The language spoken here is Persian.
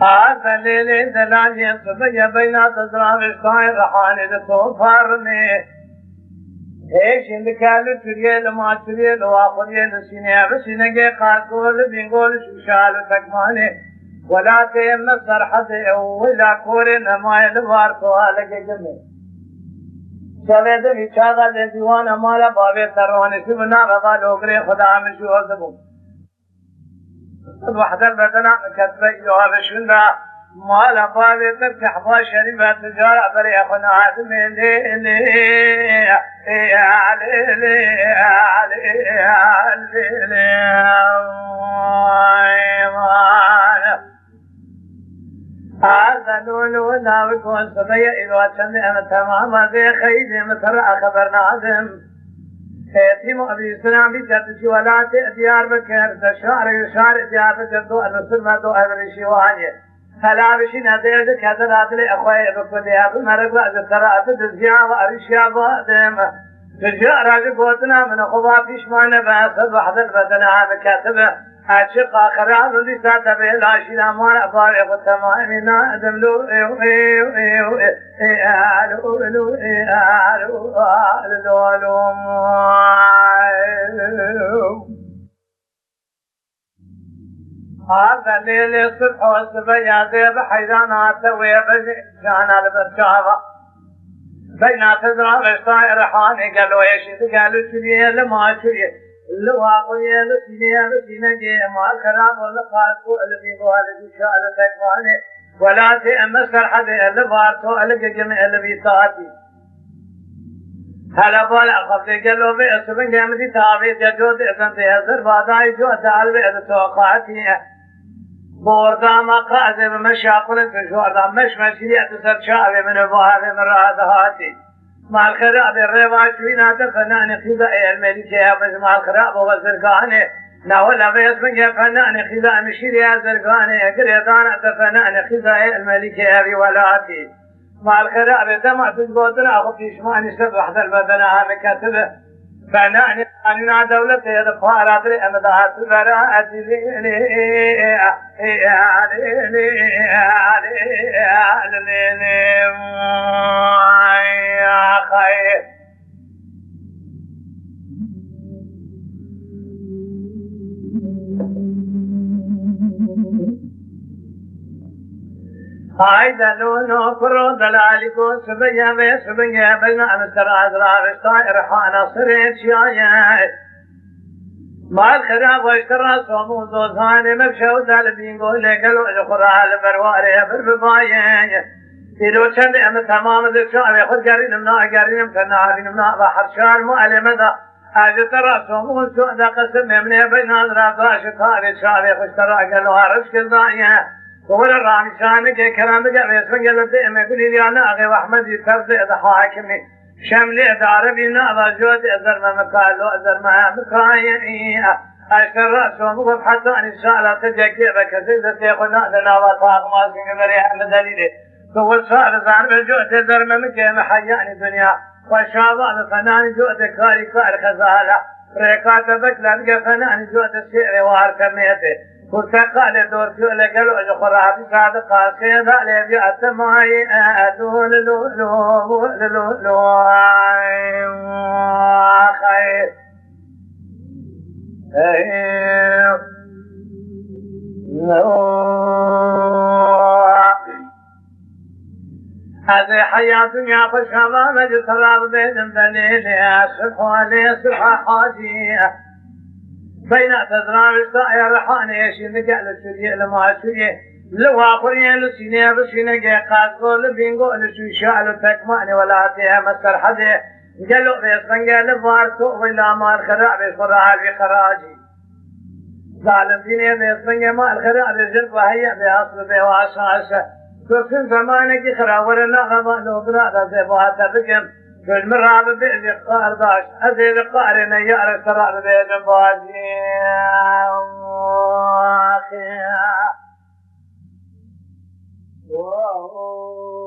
هذا الليل دلالي صبي بين تزرار الصاير رحاني لتوفرني ايش اللي كانوا تريل ما تريل واخرين سيني بسيني قاقول بينقول شوشال تكماني ولا تيم سرحتي ولا كورن ما يلواركو على جمي سويد بيشاغل ديوان مالا بابي ترواني سبنا بابا لوغري خدا مشو زبو وحده بدنا كتبه جواب شندا مالا بابي تفتح شريفه تجاره بري اخونا عادم هذا لولو ناوكون صبي الواتشن انا تمام زي خيدي مثل خبرنا عدم يتيم ابي سلام بجد ولا ديار بكر شعر ديار بكر دو المسلمة دو ابري شوانيه هلا بشينا دير كذا عدل اخوي بكديها بمرق بعد ترى تدزيا وارشيا بادم تجار راجع قوتنا من خبا فيش ما نبى صبح البدنا مكاتبه عشق خراب اللي ساعته بالعشينا ما فارق التمامنا دملو هذا الليل الصبح والصبيان ذيب حيدانات ويبجانا البرشاوة بين تزرع الصائر حاني قالوا يشد قالوا شريه لما شريه لواقيا لسينيا لسينجي ما الكلام ولا قاسو الذي بوالد شاء تكواني ولا تأمسر حد اللي بارتو اللي جمع اللي بيتاتي هلا بالا خفت قالوا باسم جامدي تابي جود اذن تهزر بعداي جو تعال بأذ توقعتي بوردا ما قاعد بمشاقل تجوردا مش مشيئة تسر شعبي من بوهذه من رادهاتي مع الخراب الرواج فينا فنان خذاء الملكية بس مع الخراب والزرقاني ناولا بيسمك فنان خذاء مشير يا زرقاني قريطان فنان خذاء الملكية بولاتي مع الخراب دمع تجبوتنا أخو في شماني سبح ذا البدنا مكتبه فنان قانونا دولة يدفارات الأمدات براءة خير هايدا لونو كرو دلالكو سبيا بيسبيا بين أمستر أزرار الصائر حانا صريت شايات ما الخراب واشترى صومو زوزاني مبشو دالبينغو لقلو الخرال برواري برببايا إلو چند أم تمام ذكشار خود قرين منا قرين تنعرين منا بحر شار مؤلم ذا أجترى صومو سؤدا قسم من بين أزرار شطار شار خشترى قلو هرش كذايا ولا رامي شانك كلامك اسمك قلت امكني لي انا اخي واحمد يترد حاكمي شملي داربي نابا جود ازر ما مكالو ازر ما مكاين اشتر راسهم حتى ان شاء الله تجيك بكثير تيخنا لنا وطاق ما سنبري احمد دليل تو صار زان بالجود ازر ما مكي محياني دنيا وشابان فنان جود كاري كار خزاله ريقات بكلان فنان جود الشعر وار كميته وتقال دور شو لقلو الخراب صادق قاسيدا لبي أتماي أدول لو لو لو لو خير هذه حياة دنيا فشما مجد تراب بين دليل صلح عليه صلح حاجيه بين تزرار السائر رحاني يشين قال الشريع لما الشريع لو آخرين لسيني بسيني قاسقو لبينقو لشوشاء لتكماني ولا تيها مسر حدي قالوا بيسفن قال بارتو ولا ما الخراب يصرها بخراجي ظالم ديني بيسفن ما الخراب يجلب وهي بأصل بواساسة كرسن زمانك خراورنا غضانو برادا زيبوها تبكم كل مرة ببيع قارداش أزيد قارنا يا رسول الله بين باجي واو